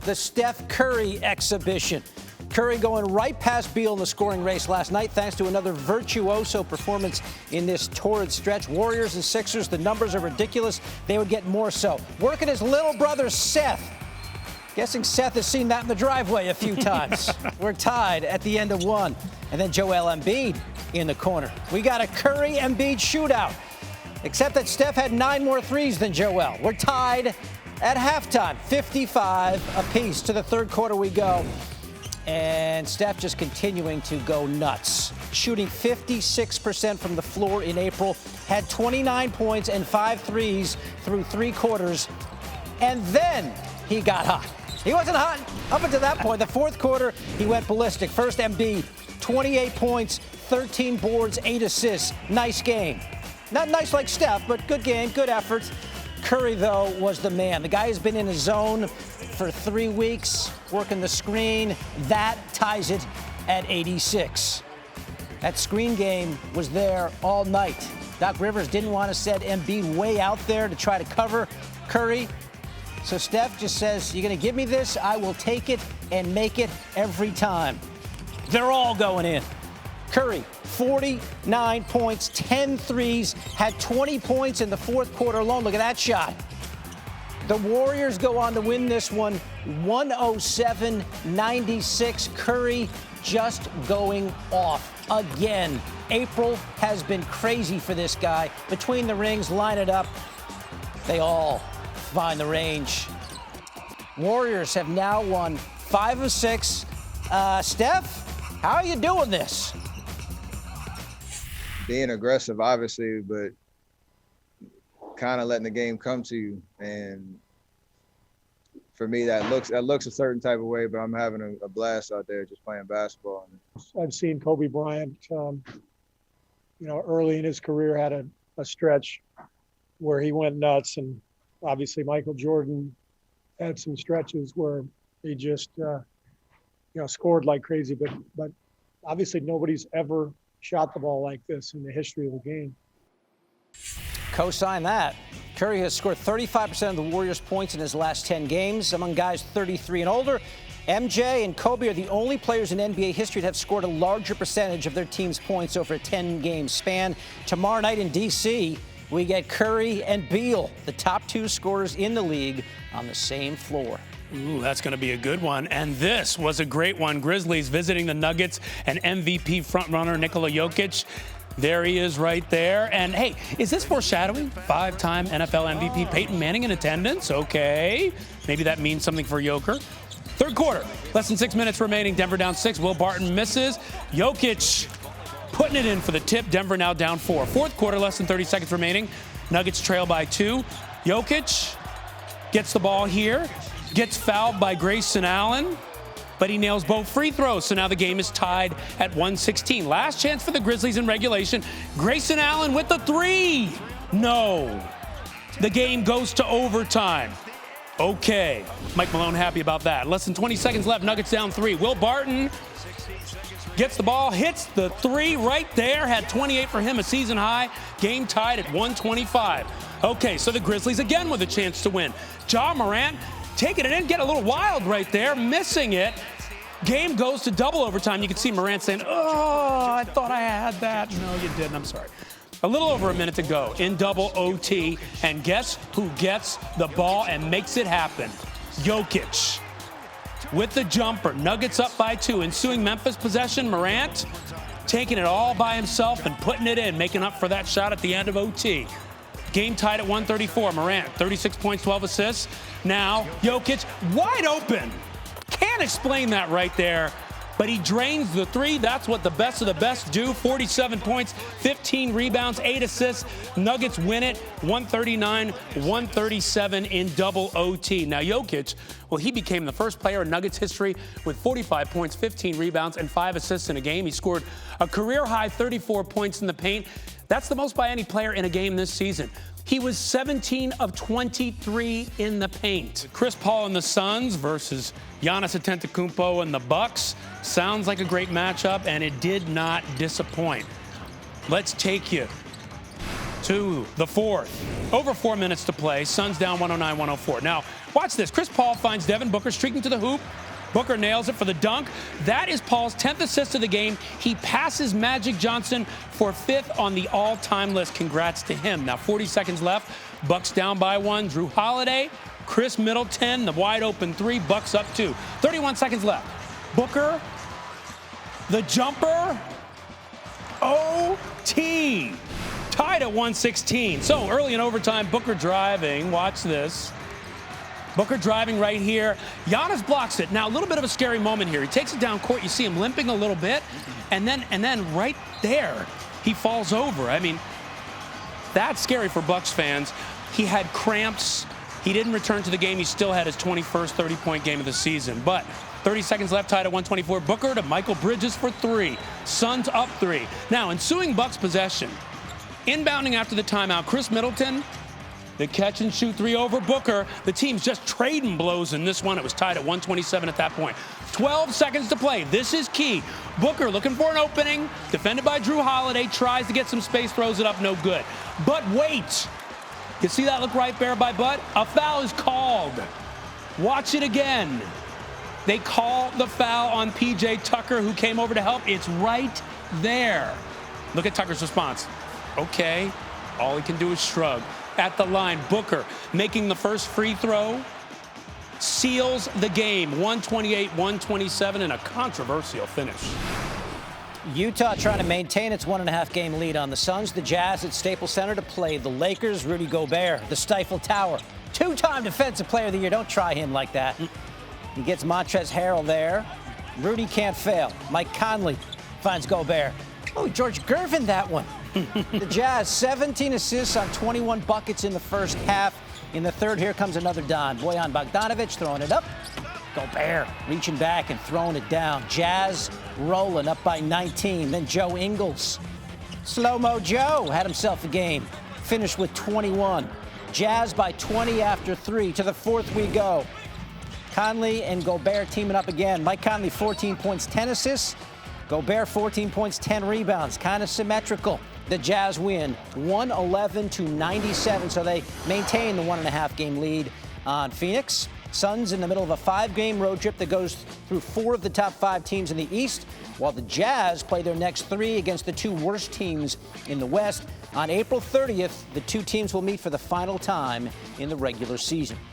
the Steph Curry exhibition. Curry going right past Beal in the scoring race last night thanks to another virtuoso performance in this torrid stretch. Warriors and Sixers, the numbers are ridiculous. They would get more so. Working his little brother Seth. Guessing Seth has seen that in the driveway a few times. We're tied at the end of one. And then Joel Embiid in the corner. We got a Curry-Embiid shootout. Except that Steph had 9 more threes than Joel. We're tied at halftime, 55 apiece. To the third quarter we go. And Steph just continuing to go nuts. Shooting 56% from the floor in April. Had 29 points and 5 threes through 3 quarters. And then he got hot. He wasn't hot up until that point. The fourth quarter, he went ballistic. First, Embiid, 28 points, 13 boards, 8 assists. Nice game. Not nice like Steph, but good game, good effort. Curry, though, was the man. The guy has been in his zone for 3 weeks, working the screen. That ties it at 86. That screen game was there all night. Doc Rivers didn't want to set Embiid way out there to try to cover Curry. So Steph just says, you're going to give me this, I will take it and make it every time. They're all going in. Curry, 49 points, 10 threes, had 20 points in the fourth quarter alone. Look at that shot. The Warriors go on to win this one, 107-96. Curry just going off again. April has been crazy for this guy. Between the rings, line it up. They all find the range. Warriors have now won 5 of 6. Steph, how are you doing this? Being aggressive, obviously, but kind of letting the game come to you. And for me, that looks a certain type of way, but I'm having a blast out there just playing basketball. I've seen Kobe Bryant, early in his career had a stretch where he went nuts, and obviously Michael Jordan had some stretches where he just, scored like crazy. But obviously nobody's ever shot the ball like this in the history of the game. Co-sign that. Curry has scored 35% of the Warriors' points in his last 10 games. Among guys 33 and older, MJ and Kobe are the only players in NBA history to have scored a larger percentage of their team's points over a 10-game span. Tomorrow night in D.C., we get Curry and Beal, the top 2 scorers in the league, on the same floor. Ooh, that's going to be a good one. And this was a great one. Grizzlies visiting the Nuggets and MVP frontrunner Nikola Jokic. There he is right there. And, hey, is this foreshadowing? 5-time NFL MVP Peyton Manning in attendance? Okay. Maybe that means something for Joker. Third quarter, less than 6 minutes remaining. Denver down 6. Will Barton misses. Jokic putting it in for the tip. Denver now down 4. Fourth quarter, less than 30 seconds remaining. Nuggets trail by 2. Jokic gets the ball here. Gets fouled by Grayson Allen, but he nails both free throws. So now the game is tied at 116. Last chance for the Grizzlies in regulation. Grayson Allen with the 3. No. The game goes to overtime. Okay. Mike Malone happy about that. Less than 20 seconds left. Nuggets down 3. Will Barton gets the ball, hits the 3 right there. Had 28 for him, a season high. Game tied at 125. Okay, so the Grizzlies again with a chance to win. Ja Morant taking it in, get a little wild right there, missing it. Game goes to double overtime. You can see Morant saying, oh, I thought I had that. No, you didn't. I'm sorry. A little over a minute to go in double OT. And guess who gets the ball and makes it happen? Jokic with the jumper. Nuggets up by 2. Ensuing Memphis possession, Morant taking it all by himself and putting it in, making up for that shot at the end of OT. Game tied at 134. Morant, 36 points, 12 assists. Now, Jokic wide open. Can't explain that right there. But he drains the 3. That's what the best of the best do. 47 points, 15 rebounds, 8 assists. Nuggets win it, 139-137 in double OT. Now, Jokic, well, he became the first player in Nuggets history with 45 points, 15 rebounds, and 5 assists in a game. He scored a career-high 34 points in the paint. That's the most by any player in a game this season. He was 17 of 23 in the paint. Chris Paul and the Suns versus Giannis Antetokounmpo and the Bucks. Sounds like a great matchup, and it did not disappoint. Let's take you to the fourth. Over 4 minutes to play. Suns down 109-104. Now, watch this. Chris Paul finds Devin Booker streaking to the hoop. Booker nails it for the dunk. That is Paul's 10th assist of the game. He passes Magic Johnson for 5th on the all-time list. Congrats to him. Now, 40 seconds left. Bucks down by 1. Drew Holiday, Chris Middleton, the wide open 3. Bucks up 2. 31 seconds left. Booker, the jumper, OT. Tied at 116. So early in overtime, Booker driving. Watch this. Booker driving right here. Giannis blocks it. Now, a little bit of a scary moment here. He takes it down court. You see him limping a little bit. And then right there, he falls over. I mean, that's scary for Bucks fans. He had cramps. He didn't return to the game. He still had his 21st 30-point game of the season. But 30 seconds left, tied at 124. Booker to Michael Bridges for 3. Suns up 3. Now, ensuing Bucks possession. Inbounding after the timeout, Chris Middleton, the catch and shoot 3 over Booker. The team's just trading blows in this one. It was tied at 127 at that point. 12 seconds to play. This is key. Booker looking for an opening. Defended by Drew Holiday. Tries to get some space, throws it up, no good. But wait. You see that look right there by Bud? A foul is called. Watch it again. They call the foul on P.J. Tucker, who came over to help. It's right there. Look at Tucker's response. Okay. All he can do is shrug. At the line, Booker making the first free throw. Seals the game. 128-127 in a controversial finish. Utah trying to maintain its 1.5-game lead on the Suns. The Jazz at Staples Center to play the Lakers. Rudy Gobert, the Stifle Tower. 2-time Defensive Player of the Year. Don't try him like that. He gets Montrezl Harrell there. Rudy can't fail. Mike Conley finds Gobert. Oh, George Gervin, that one. The Jazz, 17 assists on 21 buckets in the first half. In the third, here comes another Don. Bojan Bogdanovic throwing it up. Gobert reaching back and throwing it down. Jazz rolling up by 19. Then Joe Ingles. Slow-mo Joe had himself a game. Finished with 21. Jazz by 20 after 3. To the fourth we go. Conley and Gobert teaming up again. Mike Conley, 14 points, 10 assists. Gobert, 14 points, 10 rebounds. Kind of symmetrical. The Jazz win 111-97, so they maintain the 1.5-game lead on Phoenix. Suns in the middle of a 5-game road trip that goes through 4 of the top 5 teams in the East, while the Jazz play their next 3 against the 2 worst teams in the West. On April 30th, the 2 teams will meet for the final time in the regular season.